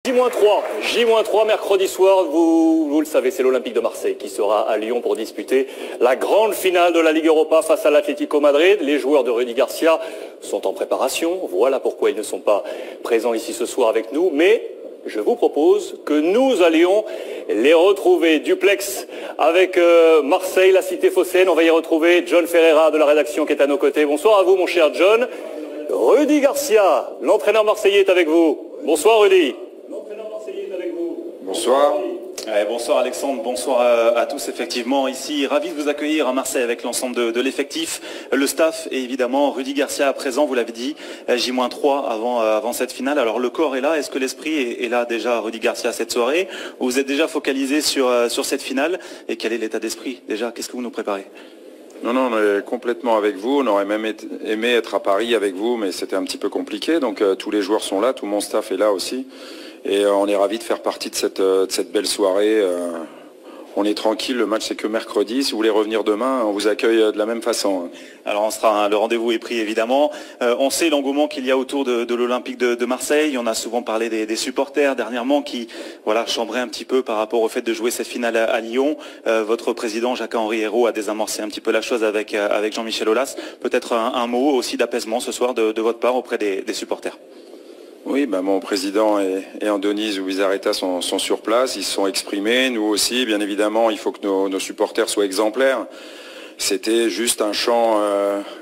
J-3 mercredi soir, vous le savez, c'est l'Olympique de Marseille qui sera à Lyon pour disputer la grande finale de la Ligue Europa face à l'Atlético Madrid. Les joueurs de Rudy Garcia sont en préparation, voilà pourquoi ils ne sont pas présents ici ce soir avec nous, mais je vous propose que nous allions les retrouver. Duplex avec Marseille, la cité phocéenne. On va y retrouver John Ferreira de la rédaction qui est à nos côtés. Bonsoir à vous mon cher John. Rudy Garcia, l'entraîneur marseillais est avec vous. Bonsoir Rudy. Bonsoir. Bonsoir Alexandre, bonsoir à tous. Effectivement, ici, ravi de vous accueillir à Marseille avec l'ensemble de l'effectif, le staff et évidemment Rudy Garcia à présent, vous l'avez dit, J-3 avant cette finale. Alors le corps est là, est-ce que l'esprit est là déjà, Rudy Garcia, cette soirée? Ou vous êtes déjà focalisé sur cette finale? Et quel est l'état d'esprit déjà? Qu'est-ce que vous nous préparez? Non, on est complètement avec vous. On aurait même aimé être à Paris avec vous, mais c'était un petit peu compliqué. Donc tous les joueurs sont là, tout mon staff est là aussi. Et on est ravis de faire partie de cette belle soirée. On est tranquille, le match c'est que mercredi. Si vous voulez revenir demain, on vous accueille de la même façon. Alors le rendez-vous est pris évidemment. On sait l'engouement qu'il y a autour de l'Olympique de Marseille. On a souvent parlé des supporters dernièrement qui chambraient un petit peu par rapport au fait de jouer cette finale à Lyon. Votre président Jacques-Henri Hérault a désamorcé un petit peu la chose avec Jean-Michel Aulas. Peut-être un mot aussi d'apaisement ce soir de votre part auprès des supporters. Oui, mon président et Andonise ou Bizarreta sont sur place, ils se sont exprimés, nous aussi, bien évidemment, il faut que nos supporters soient exemplaires. C'était juste un chant,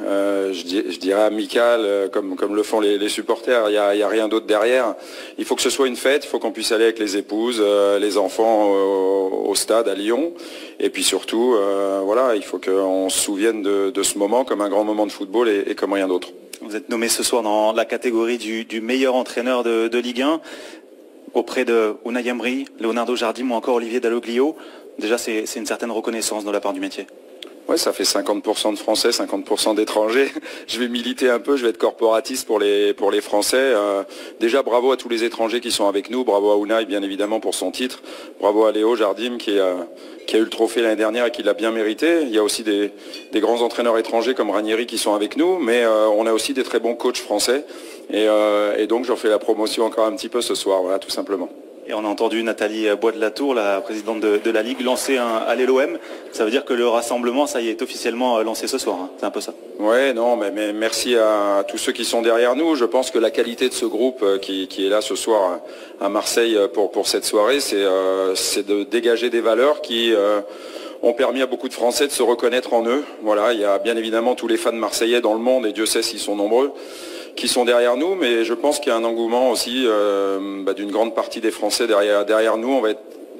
je dirais amical, comme le font les supporters, il n'y a rien d'autre derrière. Il faut que ce soit une fête, il faut qu'on puisse aller avec les épouses, les enfants au stade à Lyon. Et puis surtout, il faut qu'on se souvienne de ce moment comme un grand moment de football et comme rien d'autre. Vous êtes nommé ce soir dans la catégorie du meilleur entraîneur de Ligue 1, auprès de Unai Emery, Leonardo Jardim ou encore Olivier Dalloglio. Déjà, c'est une certaine reconnaissance de la part du métier. Oui, ça fait 50% de Français, 50% d'étrangers. Je vais militer un peu, je vais être corporatiste pour les Français. Déjà, bravo à tous les étrangers qui sont avec nous. Bravo à Unai, bien évidemment, pour son titre. Bravo à Léo Jardim qui a eu le trophée l'année dernière et qui l'a bien mérité. Il y a aussi des grands entraîneurs étrangers comme Ranieri qui sont avec nous, mais on a aussi des très bons coachs français. Et donc, j'en fais la promotion encore un petit peu ce soir, voilà, tout simplement. Et on a entendu Nathalie Bois de la Tour, la présidente de la Ligue, lancer un Allez l'OM. Ça veut dire que le rassemblement, ça y est officiellement lancé ce soir. Hein. C'est un peu ça. Ouais, non, mais merci à tous ceux qui sont derrière nous. Je pense que la qualité de ce groupe qui est là ce soir à Marseille pour cette soirée, c'est de dégager des valeurs qui ont permis à beaucoup de Français de se reconnaître en eux. Voilà, il y a bien évidemment tous les fans marseillais dans le monde, et Dieu sait s'ils sont nombreux, qui sont derrière nous, mais je pense qu'il y a un engouement aussi d'une grande partie des Français derrière nous.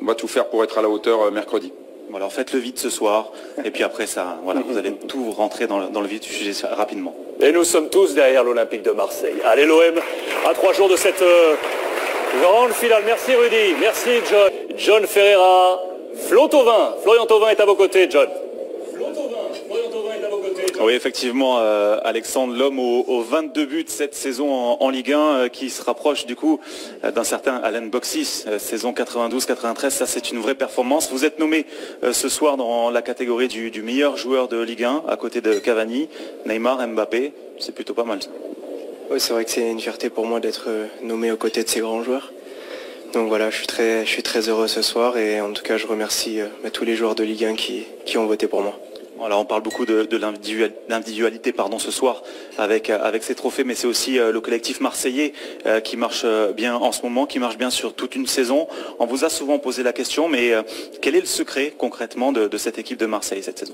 On va tout faire pour être à la hauteur mercredi. Alors faites le vide ce soir, et puis après ça, vous allez tout rentrer dans le vide du sujet rapidement. Et nous sommes tous derrière l'Olympique de Marseille. Allez l'OM, à 3 jours de cette grande finale. Merci Rudy, merci John. John Ferreira, Florian Thauvin est à vos côtés, John. Oui, effectivement, Alexandre, l'homme aux 22 buts cette saison en Ligue 1, qui se rapproche du coup d'un certain Alain Boxis, saison 92-93. Ça, c'est une vraie performance. Vous êtes nommé ce soir dans la catégorie du meilleur joueur de Ligue 1, à côté de Cavani, Neymar, Mbappé. C'est plutôt pas mal, ça. Oui, c'est vrai que c'est une fierté pour moi d'être nommé aux côtés de ces grands joueurs. Donc voilà, je suis très heureux ce soir, et en tout cas, je remercie tous les joueurs de Ligue 1 qui ont voté pour moi. Alors on parle beaucoup de l'individualité ce soir avec ces trophées, mais c'est aussi le collectif marseillais qui marche bien en ce moment, qui marche bien sur toute une saison. On vous a souvent posé la question, mais quel est le secret concrètement de cette équipe de Marseille cette saison?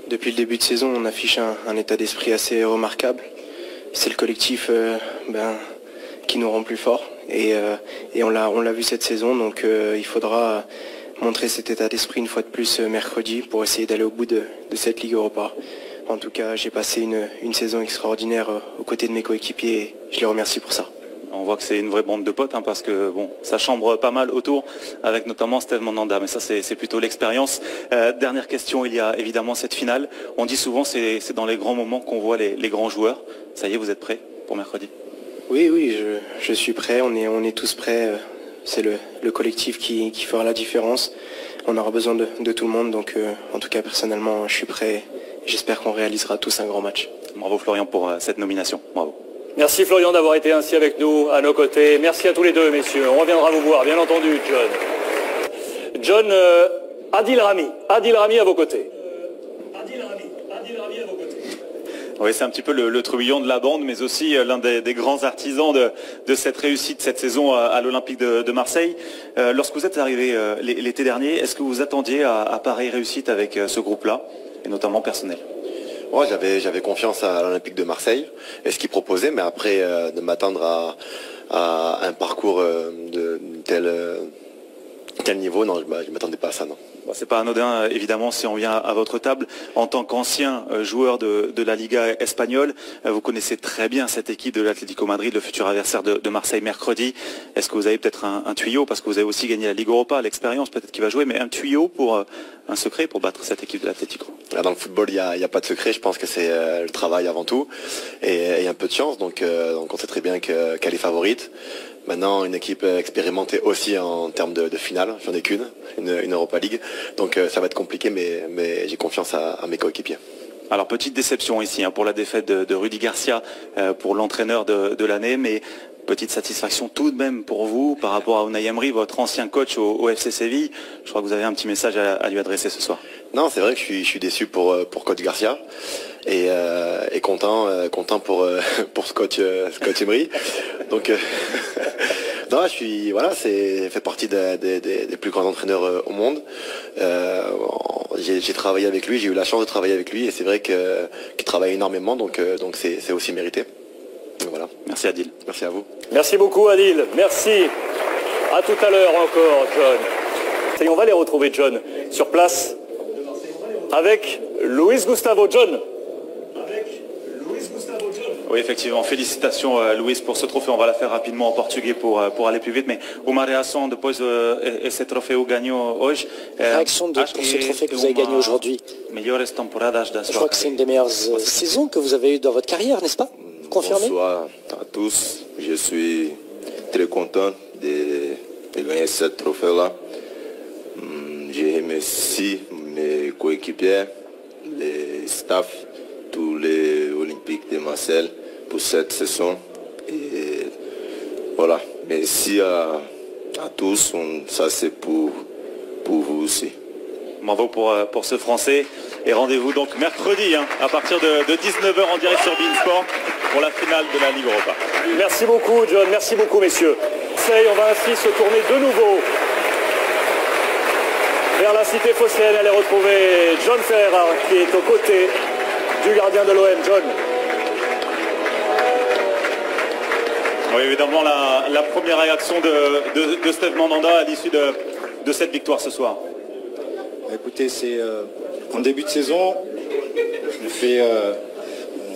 Depuis le début de saison, on affiche un état d'esprit assez remarquable. C'est le collectif qui nous rend plus forts, et on l'a vu cette saison, donc il faudra montrer cet état d'esprit une fois de plus mercredi pour essayer d'aller au bout de cette Ligue Europa. En tout cas, j'ai passé une saison extraordinaire aux côtés de mes coéquipiers, et je les remercie pour ça. On voit que c'est une vraie bande de potes, parce que ça chambre pas mal autour, avec notamment Steve Mandanda, mais ça c'est plutôt l'expérience. Dernière question, il y a évidemment cette finale. On dit souvent c'est dans les grands moments qu'on voit les grands joueurs. Ça y est, vous êtes prêts pour mercredi? Oui, je suis prêt, on est tous prêts. C'est le collectif qui fera la différence. On aura besoin de tout le monde, donc en tout cas personnellement je suis prêt. J'espère qu'on réalisera tous un grand match. Bravo Florian pour cette nomination. Bravo. Merci Florian d'avoir été ainsi avec nous, à nos côtés. Merci à tous les deux, messieurs. On reviendra vous voir, bien entendu, John. John, Adil Rami à vos côtés. Adil Rami à vos côtés. Oui, c'est un petit peu le trublion de la bande, mais aussi l'un des grands artisans de cette réussite cette saison à l'Olympique de Marseille. Lorsque vous êtes arrivé l'été dernier, est-ce que vous attendiez à pareille réussite avec ce groupe-là, et notamment personnel? Ouais, j'avais confiance à l'Olympique de Marseille et ce qu'ils proposaient, mais après de m'attendre à un parcours de tel niveau, non, je ne m'attendais pas à ça, non. Bon, c'est pas anodin, évidemment, si on vient à votre table. En tant qu'ancien joueur de la Liga espagnole, vous connaissez très bien cette équipe de l'Atlético Madrid, le futur adversaire de Marseille mercredi. Est-ce que vous avez peut-être un tuyau, parce que vous avez aussi gagné la Ligue Europa, l'expérience peut-être qui va jouer, mais un tuyau pour un secret pour battre cette équipe de l'Atlético? Dans le football, il n'y a pas de secret. Je pense que c'est le travail avant tout et un peu de chance. Donc on sait très bien qu'elle est favorite. Maintenant, une équipe expérimentée aussi en termes de finale. J'en ai qu'une, une Europa League. Donc ça va être compliqué, mais j'ai confiance à mes coéquipiers. Alors petite déception ici pour la défaite de Rudy Garcia pour l'entraîneur de l'année, mais petite satisfaction tout de même pour vous par rapport à Unai Emery, votre ancien coach au FC Séville. Je crois que vous avez un petit message à lui adresser ce soir. Non, c'est vrai que je suis déçu pour coach Garcia et content pour ce coach Emery. Donc non, c'est fait partie des plus grands entraîneurs au monde. J'ai travaillé avec lui, j'ai eu la chance de travailler avec lui et c'est vrai qu'il travaille énormément, donc c'est aussi mérité. Voilà. Merci Adil. Merci à vous. Merci beaucoup Adil. Merci. À tout à l'heure encore, John. Et on va les retrouver, John, sur place avec Luis Gustavo. John. Oui, effectivement. Félicitations, Luis, pour ce trophée. On va la faire rapidement en portugais pour aller plus vite. Mais uma reação depois esse troféu ganhou hoje. Réaction pour ce trophée que vous avez gagné aujourd'hui. Je crois que c'est une des meilleures saisons que vous avez eues dans votre carrière, n'est-ce pas? Confirmé? Bonsoir à tous. Je suis très content de gagner ce trophée-là. Je remercie mes coéquipiers, les staff, tous les Olympiques de Marseille pour cette saison. Et voilà, merci à tous. Ça c'est pour vous aussi. Bravo pour ce Français. Et rendez-vous donc mercredi à partir de 19h en direct sur beIN Sport pour la finale de la Ligue Europa. Merci beaucoup John, merci beaucoup messieurs. On va ainsi se tourner de nouveau vers la cité phocéenne. Aller retrouver John Ferreira qui est aux côtés du gardien de l'OM. John. Oui, évidemment la première réaction de Steve Mandanda à l'issue de cette victoire ce soir. Écoutez, c'est en début de saison,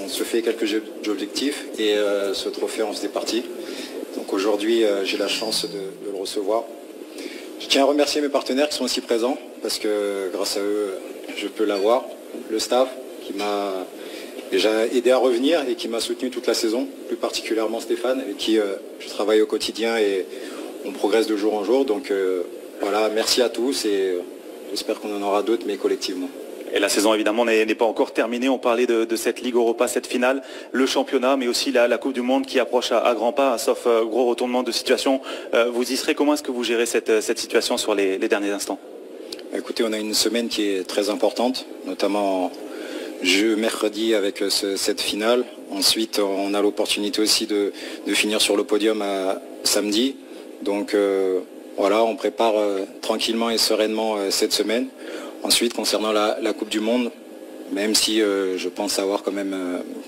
on se fait quelques objectifs et ce trophée en faisait partie. Donc aujourd'hui, j'ai la chance de le recevoir. Je tiens à remercier mes partenaires qui sont aussi présents parce que grâce à eux, je peux l'avoir. Le staff qui m'a déjà aidé à revenir et qui m'a soutenu toute la saison, plus particulièrement Stéphane avec qui je travaille au quotidien et on progresse de jour en jour. Donc voilà, merci à tous et j'espère qu'on en aura d'autres, mais collectivement. Et la saison évidemment n'est pas encore terminée. On parlait de cette Ligue Europa, cette finale, le championnat, mais aussi la Coupe du Monde qui approche à grands pas, sauf gros retournement de situation. Vous y serez. Comment est-ce que vous gérez cette situation sur les derniers instants? Écoutez, on a une semaine qui est très importante, notamment mercredi avec cette finale. Ensuite, on a l'opportunité aussi de finir sur le podium samedi. Donc voilà, on prépare tranquillement et sereinement cette semaine. Ensuite, concernant la Coupe du Monde, même si je pense avoir quand même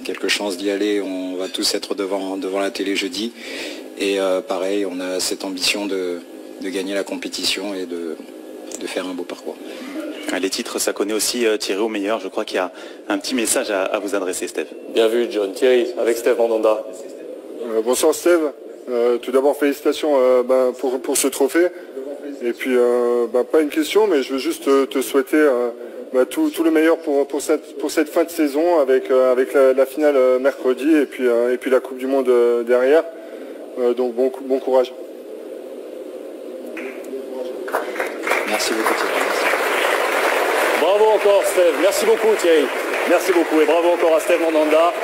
quelques chances d'y aller, on va tous être devant la télé jeudi. Et pareil, on a cette ambition de gagner la compétition et de faire un beau parcours. Les titres, ça connaît aussi Thierry au meilleur. Je crois qu'il y a un petit message à vous adresser, Steve. Bien vu, John. Thierry, avec Steve Mandanda. Bonsoir, Steve. Tout d'abord, félicitations pour ce trophée. Et puis, pas une question, mais je veux juste te souhaiter tout le meilleur pour cette fin de saison avec la finale mercredi et puis la Coupe du Monde derrière. Donc bon courage. Merci beaucoup Thierry. Bravo encore Steve, merci beaucoup Thierry. Merci beaucoup et bravo encore à Steve Mandanda.